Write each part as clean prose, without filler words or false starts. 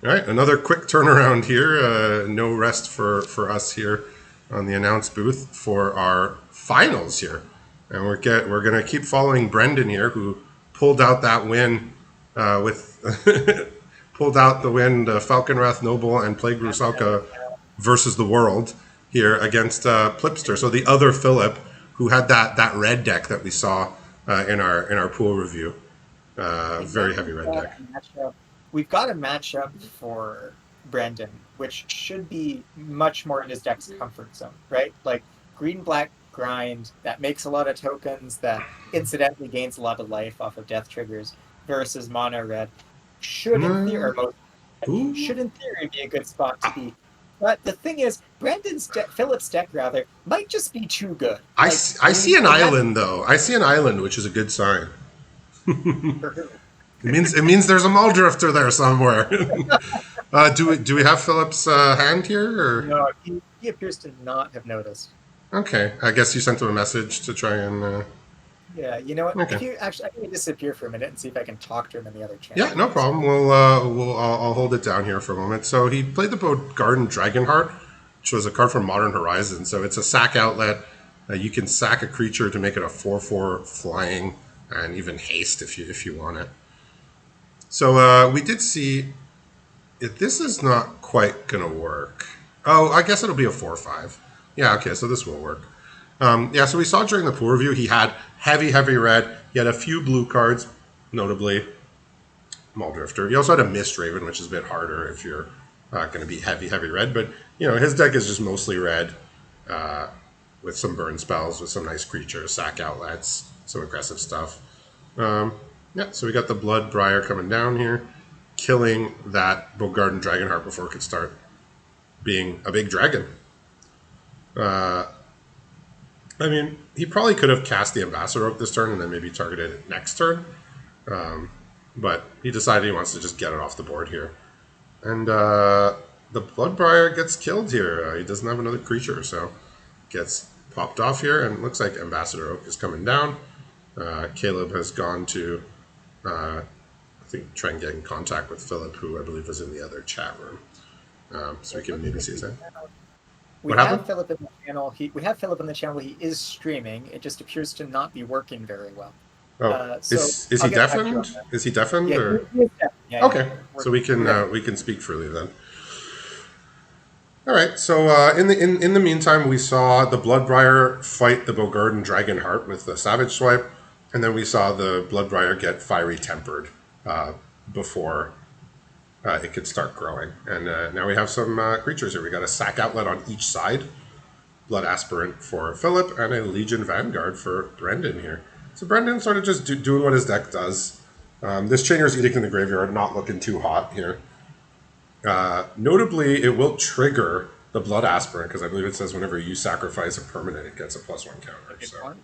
All right, another quick turnaround here. No rest for us here on the announce booth for our finals here, and we're gonna keep following Brendan here, who pulled out that win with pulled out the win, the Falconwrath Noble and Plague Rusalka versus the world here against Plipster. So the other Philip, who had that red deck that we saw in our pool review, And now very heavy red deck. we've got a matchup for Brandon, which should be much more in his deck's comfort zone, right? Like green black grind that makes a lot of tokens that incidentally gains a lot of life off of death triggers versus mono red should in theory or most Ooh. should in theory be a good spot to be. But the thing is, Philip's deck rather might just be too good. Like I when see we an imagine island though. I see an island, which is a good sign. for who. It means there's a mall drifter there somewhere. Do we have Philip's hand here or? No, he appears to not have noticed. Okay, I guess you sent him a message to try and. Yeah, you know what? Okay. If you actually, I can disappear for a minute and see if I can talk to him in the other Yeah, channel no here. So, problem. I'll hold it down here for a moment. So he played the Garden Dragonheart, which was a card from Modern Horizons. So it's a sack outlet. You can sack a creature to make it a 4/4 flying and even haste if you want it. So we did see if this is not quite gonna work. Oh, I guess it'll be a 4/5. Yeah, okay, so this will work. Yeah, so we saw during the pool review he had heavy red. He had a few blue cards, notably Muldrifter. He also had a Mist Raven, which is a bit harder if you're going to be heavy red. But his deck is just mostly red, with some burn spells, with some nice creatures, sack outlets, some aggressive stuff. Yeah, so we got the Bloodbriar coming down here, killing that Bogarden Dragonheart before it could start being a big dragon. I mean, he probably could have cast the Ambassador Oak this turn and then maybe targeted it next turn. But he decided he wants to just get it off the board here. And the Bloodbriar gets killed here. He doesn't have another creature, so gets popped off here. And it looks like Ambassador Oak is coming down. Caleb has gone to, I think, try and get in contact with Philip, who I believe was in the other chat room. So we it can looks maybe like see his head. we What have happened? Philip in the channel. We have Philip in the channel. He is streaming. It just appears to not be working very well. Oh, So is I'll he get back to you on deafened? that. Is he deafened Yeah, or? he is yeah, yeah. Okay, so we can speak freely then. All right. So in the meantime, we saw the Bloodbriar fight the Bogarden Dragonheart with the Savage Swipe, and then we saw the Bloodbriar get Fiery Tempered before it could start growing. And now we have some creatures here. We got a Sack Outlet on each side, Blood Aspirant for Philip, and a Legion Vanguard for Brendan here. So Brendan sort of just doing what his deck does. This Chainer's Edict in the graveyard not looking too hot here. Notably, it will trigger the Blood Aspirant because I believe it says whenever you sacrifice a permanent, it gets a +1 counter. Good So point.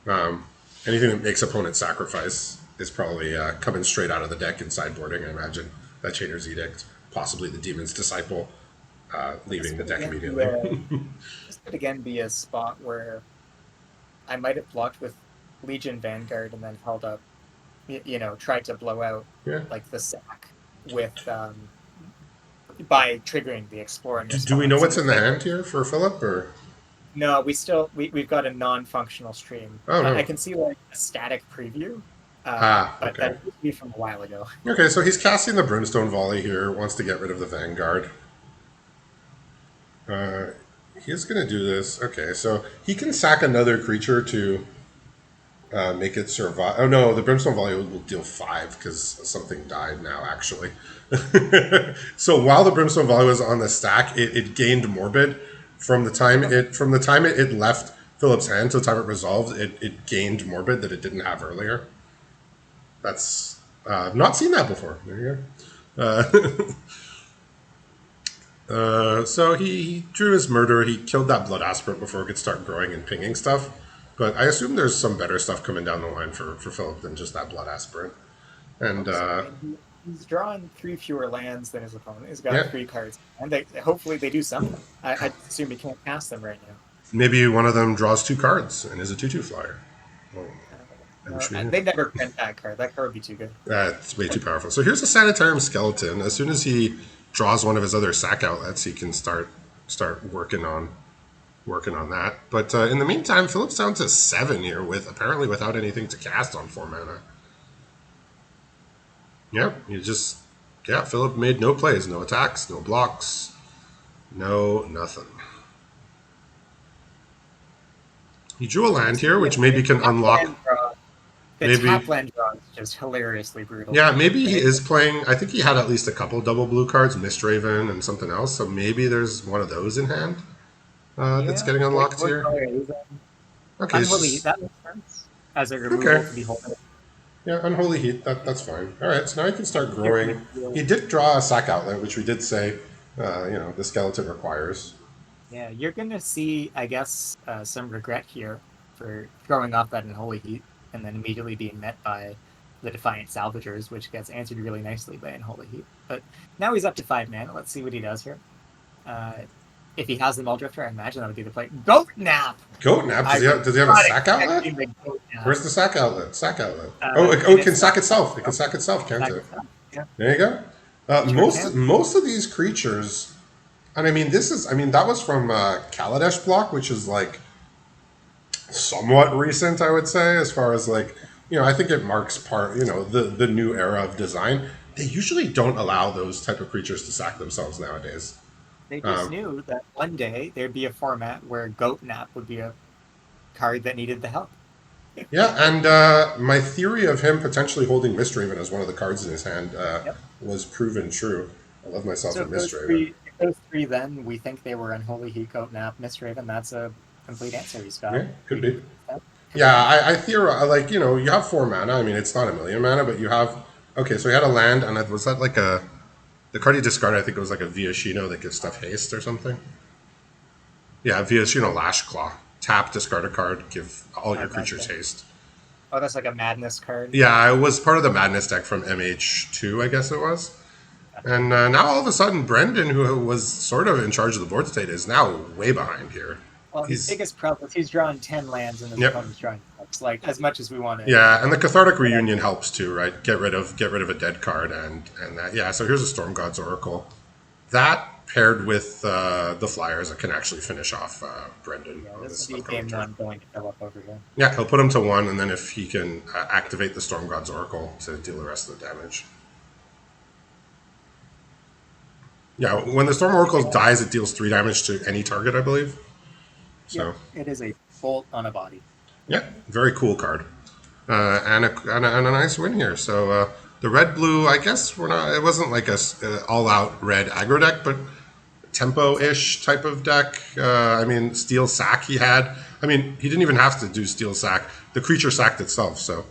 Yeah. anything that makes opponent sacrifice is probably coming straight out of the deck in sideboarding. I imagine that Chainer's Edict, possibly the Demon's Disciple, This leaving the could deck again be immediately. a this could again be a spot where I might have blocked with Legion Vanguard and then held up, tried to blow out Yeah. like the sack with by triggering the Explore in Do we know response. And what's the in the thing hand is, here for Philip? Or no, we've got a non-functional stream. oh I no. can see like a static preview, but Okay. that used to be from a while ago. Okay, so he's casting the Brimstone Volley here. Wants to get rid of the Vanguard. Uh, he's gonna do this. Okay, so he can sack another creature to make it survive. Oh no, the Brimstone Volley will deal 5 because something died now. Actually, so while the Brimstone Volley was on the stack, it gained Morbid from the time it left Philip's hand to the time it resolved. It gained Morbid that it didn't have earlier. That's I've not seen that before. There you go. So he drew his murder. He killed that Blood Aspirant before it could start growing and pinging stuff. But I assume there's some better stuff coming down the line for Philip than just that Blood Aspirant. And Hope so. I mean, he's drawn three fewer lands than his opponent. He's got yeah, three cards, and hopefully they do something. I assume he can't cast them right now. maybe one of them draws 2 cards and is a 2/2 flyer. They'd never print that card. That card would be too good. It's way too powerful. So here's a Sanitarium Skeleton. As soon as he draws one of his other sack outlets, he can start working on that. But in the meantime, Philip's down to 7 here with apparently without anything to cast on 4 mana. Yep, Philip made no plays, no attacks, no blocks, no nothing. He drew a land here, which maybe can unlock. The top land draw is just hilariously brutal. Yeah, maybe he is playing. I think he had at least a couple double blue cards, Mistraven and something else. So maybe there's one of those in hand that's getting unlocked here. Okay, that makes sense. As a removal to be holding. Yeah, Unholy Heat, that's fine. All right, so now he can start growing. He did draw a sack outlet, which we did say, the skeleton requires. Yeah, you're going to see, I guess, some regret here for throwing off that Unholy Heat and then immediately being met by the Defiant Salvagers, which gets answered really nicely by Unholy Heat. But now he's up to 5 mana. Let's see what he does here. If he has the Muldrifter, I imagine that would be the play. Goat Nap! Goat Nap? Does he have a sack outlet? Where's the sack outlet? Sack outlet. It can sack itself. It can sack itself, can't it? Yeah. There you go. Most of these creatures, and that was from Kaladesh block, which is like somewhat recent, I would say, as far as I think it marks the new era of design. They usually don't allow those type of creatures to sack themselves nowadays. They just knew that one day there'd be a format where Goat Nap would be a card that needed the help. Yeah, and my theory of him potentially holding Mistraven as one of the cards in his hand was proven true. I love myself a Mistraven. Those three, then, we think they were Unholy Heat, Goat Nap, Mistraven. That's a complete answer, Scott. Yeah, could be. Yeah, I theorize, you have 4 mana. I mean, it's not a million mana, but you have... Okay, so he had a land, and was that like a... The card he discarded, I think it was like a Viashino that gives stuff haste or something. Yeah, Viashino Lash Claw. Tap, discard a card, give all your creatures haste. Oh, that's like a Madness card? Yeah, it was part of the Madness deck from MH2, I guess it was. And now all of a sudden, Brendan, who was sort of in charge of the board state, is now way behind here. Well, his biggest problem is he's drawing 10 lands and his opponent's drawing 6, as much as we want to. Yeah, and the Cathartic Reunion helps too, right? Get rid of a dead card and that. Yeah, so here's a Storm God's Oracle. That paired with the Flyers that can actually finish off Brendan. Yeah, this will be game 1 going to fill up over here. Yeah, he'll put him to 1, and then if he can activate the Storm God's Oracle to deal the rest of the damage. Yeah, when the Storm Oracle dies, it deals 3 damage to any target, I believe. So yeah, it is a bolt on a body. Yeah, very cool card, and a nice win here. So the red-blue, I guess it wasn't like a all-out red aggro deck, but tempo-ish type of deck. Steel Sack he had. He didn't even have to do Steel Sack. The creature sacked itself, so...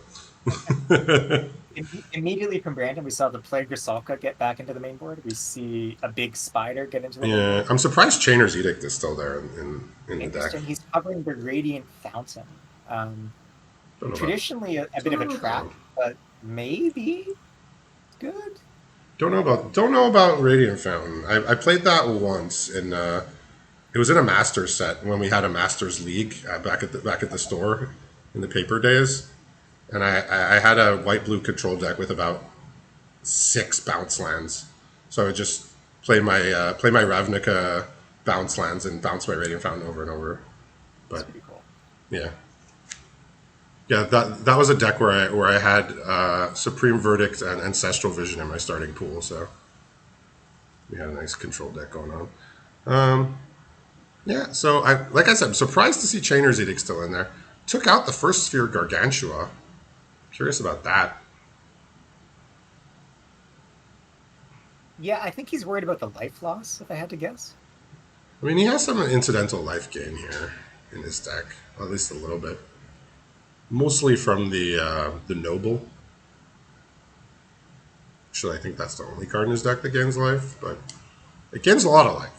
Immediately from Brandon, we saw the Plague Grisalka get back into the main board. We see a big spider get into the main board. I'm surprised Chainer's Edict is still there in the deck. He's covering the Radiant Fountain. Traditionally a bit of a trap, but maybe good. Don't know about Radiant Fountain. I played that once in it was in a Masters set when we had a Masters League back at the store in the paper days. And I had a white-blue control deck with about 6 bounce lands. So I would just play my Ravnica bounce lands and bounce my Radiant Fountain over and over. But, that's pretty cool. Yeah. Yeah, that was a deck where I had Supreme Verdict and Ancestral Vision in my starting pool, so we had a nice control deck going on. Yeah, so like I said, I'm surprised to see Chainer's Edict still in there. Took out the first Sphere Gargantua. Curious about that. Yeah, I think he's worried about the life loss, if I had to guess. He has some incidental life gain here in his deck, at least a little bit. Mostly from the Noble. Actually, I think that's the only card in his deck that gains life, but it gains a lot of life.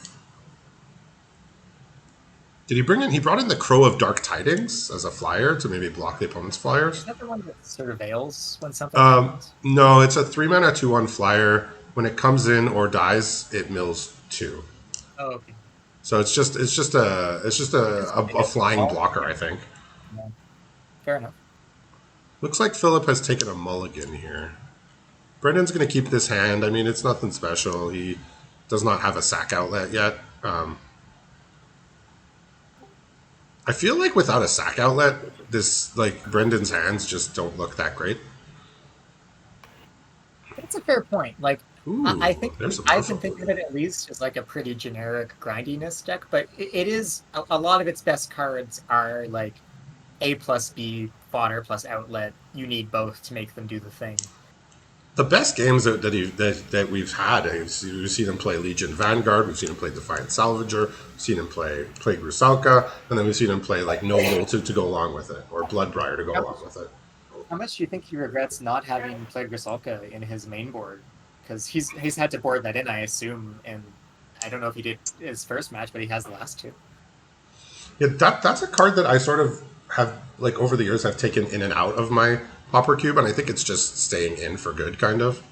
Did he bring in? He brought in the Crow of Dark Tidings as a flyer to maybe block the opponent's flyers. Is that the one that surveils when something happens? No, it's a 3-mana 2/1 flyer. When it comes in or dies, it mills 2. Oh, okay. So it's just a flying blocker, I think. Yeah. Fair enough. Looks like Philip has taken a mulligan here. Brendan's going to keep this hand. I mean, it's nothing special. He does not have a sack outlet yet. I feel like without a sack outlet, this like Brendan's hands just don't look that great. That's a fair point. Like, I Ooh, think there's a I can think merfolk. of it at least as like a pretty generic grindiness deck, but it is a lot of its best cards are like A plus B fodder plus outlet. You need both to make them do the thing. The best games that we've had, we've seen him play Legion Vanguard, we've seen him play Defiant Salvager, we've seen him play Rusalka, and then we've seen him play like Noble to go along with it, or Bloodbriar to go How, along with it. how much do you think he regrets not having played Griselka in his main board? Because he's had to board that in, I assume, and I don't know if he did his first match, but he has the last two. Yeah, that's a card that I sort of have like over the years have taken in and out of my Pauper cube, and I think it's just staying in for good, kind of.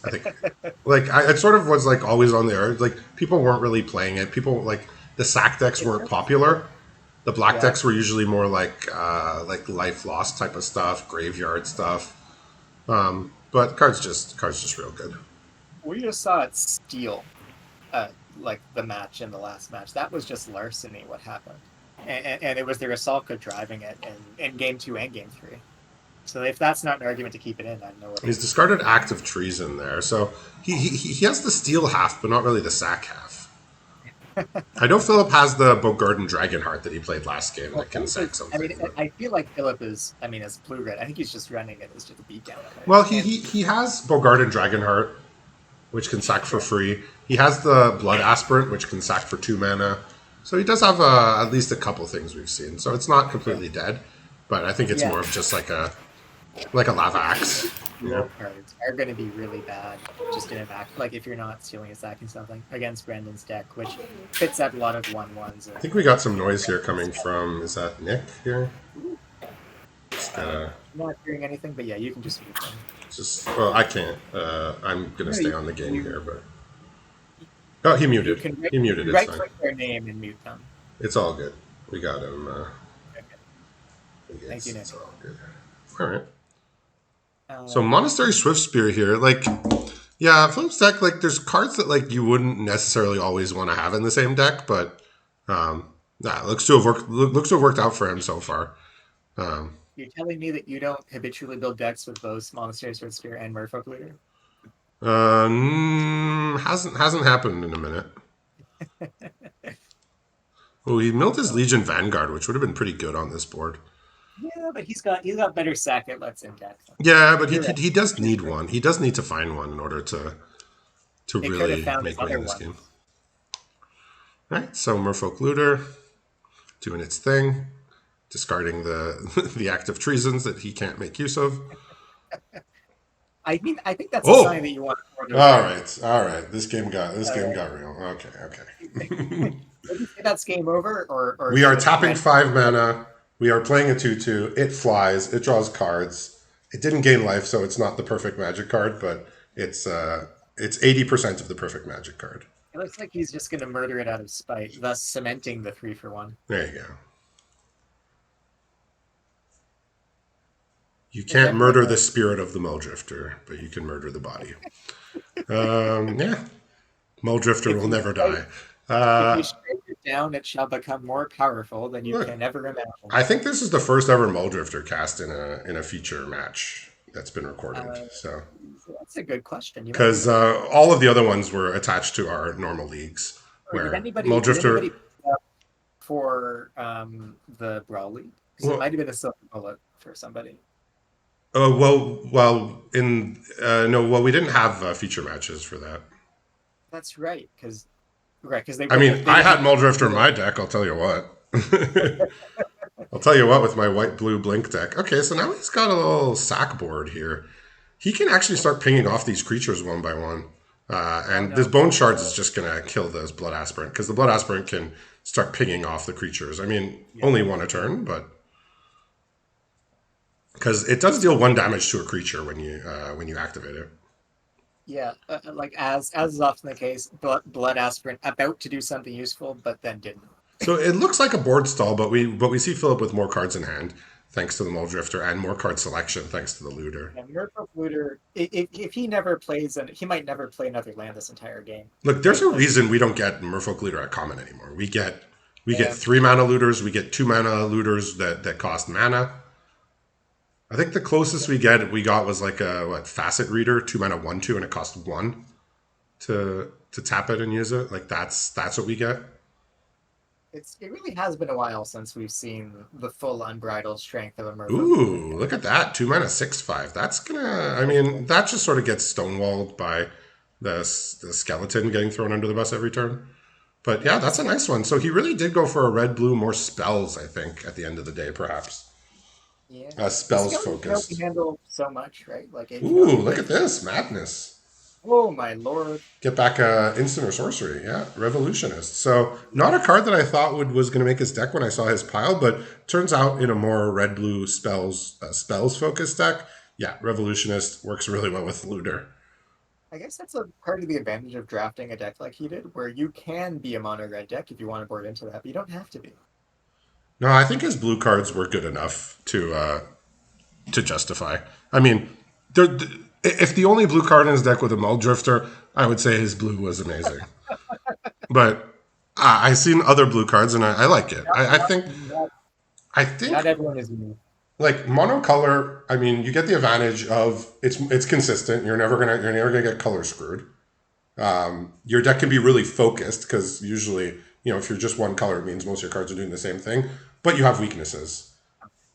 I think like it sort of was like always on there. Like people weren't really playing it. People like the sack decks weren't popular. The black Yeah. decks were usually more like life lost type of stuff, graveyard stuff. But cards just real good. We just saw it steal like the match in the last match. That was just larceny. What happened? And it was the Rusalka driving it in game two and game three. So if that's not an argument to keep it in, I don't know what He's is. discarded Act of Treason there, so he has the steal half, but not really the sack half. I know Philip has the Bogarden Dragonheart that he played last game Well, that can Philip sack is. I something. mean, I feel like Philip is. I mean, as blue red, I think he's just running it as just a beatdown card. Well, And he has Bogarden Dragonheart, which can sack for okay, free. He has the Blood Aspirant, which can sack for 2 mana. So he does have at least a couple things we've seen. So it's not okay, completely dead, but I think it's yeah. more of just like a lava axe. You know? Dual cards are going to be really bad just in a back. Like if you're not stealing a sack and something against Brandon's deck, which fits out a lot of 1/1s I and think we got some and noise here Brandon's coming deck. from. Is that Nick here? Just Not hearing anything, but yeah, you can just mute them. just well, I can't. I'm gonna No, stay on the game you here, but oh, he you muted. can He muted. It's right fine. click their name and mute them. It's all good. We got him. Okay. Thank you, It's Nick. all good. All right. So Um, Monastery Swiftspear here, like, yeah, Philip's deck, like, there's cards that like you wouldn't necessarily always want to have in the same deck, but nah, looks to have worked out for him so far. Um, you're telling me that you don't habitually build decks with both Monastery Sword Spear and Merfolk Looter? hasn't happened in a minute. Oh, he milled his Legion Vanguard, which would have been pretty good on this board. Yeah, but he's got better sack outlets in deck. Yeah, but You're right. he does You're need right. one. He does need to find one in order to They could have really found his make way other in this one. game. All right, so Merfolk Looter doing its thing, discarding the the active treasons that he can't make use of. I mean, I think that's a sign that Oh, you want more to win. all right. This game Uh, got real. Okay, okay. would you say that's game over, or We are should tapping Brandon? 5 mana. We are playing a 2/2. It flies. It draws cards. It didn't gain life, so it's not the perfect magic card, but it's 80% of the perfect magic card. It looks like he's just going to murder it out of spite, thus cementing the 3-for-1. There you go. You Is can't that like murder the a spirit of the Muldrifter, but you can murder the body. Yeah, Muldrifter if will you never strike, die. if you Uh, strike it down, it shall become more powerful than you Look, can ever imagine. I think this is the first ever Muldrifter cast in a feature match that's been recorded. Uh, So so that's a good question. You might be because right. all of the other ones were attached to our normal leagues, Or did where anybody Muldrifter. pick it up for the Brawl League? Because it Well, might have been a silver bullet for somebody. in no, well, we didn't have feature matches for that. That's right, because they I wouldn't mean, have. They I didn't had have Muldrifter in the my deck. I'll tell you what. I'll tell you what with my white blue blink deck. Okay, so now he's got a little sack board here. He can actually start pinging off these creatures one by one. Oh And this no. Bone Shards is just going to kill this Blood Aspirant because the Blood Aspirant can start pinging off the creatures. I mean, Yeah. only one a turn, but because it does deal 1 damage to a creature when you activate it. Yeah, like as is often the case, blood aspirant about to do something useful, but then didn't. So it looks like a board stall, but we see Philip with more cards in hand. thanks to the Mole Drifter, and more card selection thanks to the Looter. And Murphy Looter, if he never plays, and he might never play another land this entire game, Look, there's right? a Like, reason we don't get Merfolk Looter at common anymore. We get yeah, 3 mana looters, we get 2 mana looters that cost mana. I think the closest we got was like a Facet Reader, 2 mana 1/2, and it cost 1 to tap it and use it. Like that's what we get. it really has been a while since we've seen the full unbridled strength of a Merfolk Looter Ooh, deck. look at that. 2 mana 6/5. That's gonna, I mean, that just sort of gets stonewalled by the skeleton getting thrown under the bus every turn. But yeah, Yeah, that's a nice one. So he really did go for a red blue, more spells, I think, at the end of the day, perhaps. yeah. The Spells skeleton can only focused. handle so much, right? Like it can Ooh, only look play. at this. Madness. Oh my lord! Get back instant or sorcery. Yeah, Revolutionist. So not a card that I thought was going to make his deck when I saw his pile, but turns out in a more red blue spells focused deck, yeah, Revolutionist works really well with Looter. I guess that's a part of the advantage of drafting a deck like he did, where you can be a mono red deck if you want to board into that, but you don't have to be. No, I think his blue cards were good enough to justify. I mean, if the only blue card in his deck was a Mull Drifter, I would say his blue was amazing. But I've seen other blue cards and I like it. Not, I not, think not, I think not everyone is unique. like monocolor. I mean, you get the advantage of it's consistent. You're never gonna get color screwed. Your deck can be really focused because usually if you're just one color, it means most of your cards are doing the same thing. But you have weaknesses.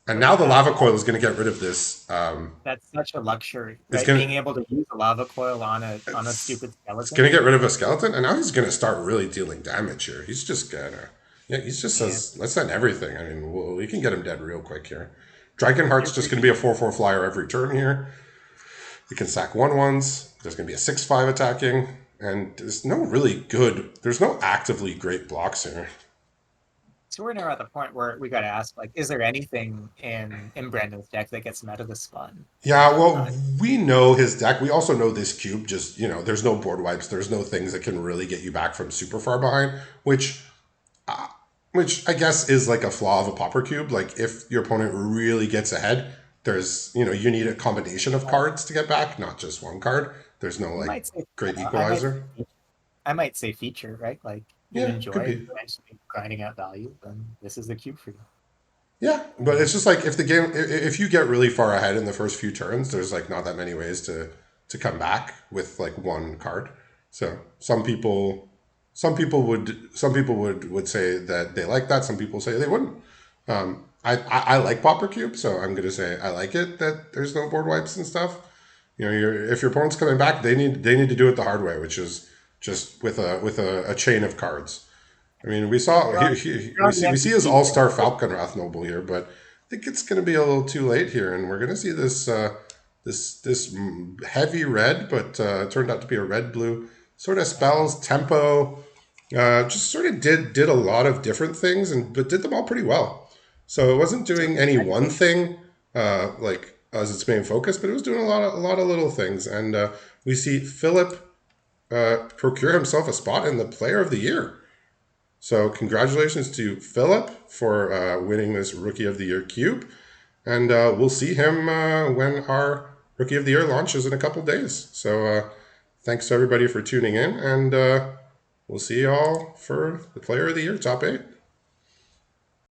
And Right? now the lava coil is going to get rid of this. That's such a luxury, It's right? going to Being able to use a lava coil on a it's, stupid it's going to skeleton. get rid of a skeleton, and now he's going to start really dealing damage here. He's just gonna, yeah, he just Yeah. says, let's send everything. I mean, we can get him dead real quick here. Dragonheart's just Every going to be a 4/4 flyer every turn here. You can sack 1/1s. There's going to be a 6/5 attacking, and there's no actively great blocks here. So we're now at the point where we got to ask, like, is there anything in Brandon's deck that gets him out of the spun? Yeah, well, we know his deck. We also know this cube. Just there's no board wipes. There's no things that can really get you back from super far behind. Which I guess is like a flaw of a Pauper cube. Like if your opponent really gets ahead, there's you need a combination of cards to get back, not just one card. There's no I like might say, great I might, equalizer. I might say feature, right? Like you Yeah, could enjoy be. eventually grinding out value, then this is the cube for you. Yeah, but it's just like if the game, if you get really far ahead in the first few turns, there's like not that many ways to come back with like one card. So some people would say that they like that. Some people say they wouldn't. I like Pauper Cube, so I'm gonna say I like it that there's no board wipes and stuff. If your opponent's coming back, they need to do it the hard way, which is just with a chain of cards. I mean, we saw You're on, you're we on the see his MVP All here. Star Falcon Wrath Noble here, but I think it's going to be a little too late here, and we're going to see this heavy red, but turned out to be a red blue sort of spells tempo. Just sort of did a lot of different things, but did them all pretty well. So it wasn't So doing any one congratulations. thing like as its main focus, but it was doing a lot of little things, and we see Philip procure himself a spot in the Player of the Year. So congratulations to Philip for winning this Rookie of the Year cube, and we'll see him when our Rookie of the Year launches in a couple days. So thanks to everybody for tuning in, and we'll see you all for the Player of the Year top 8.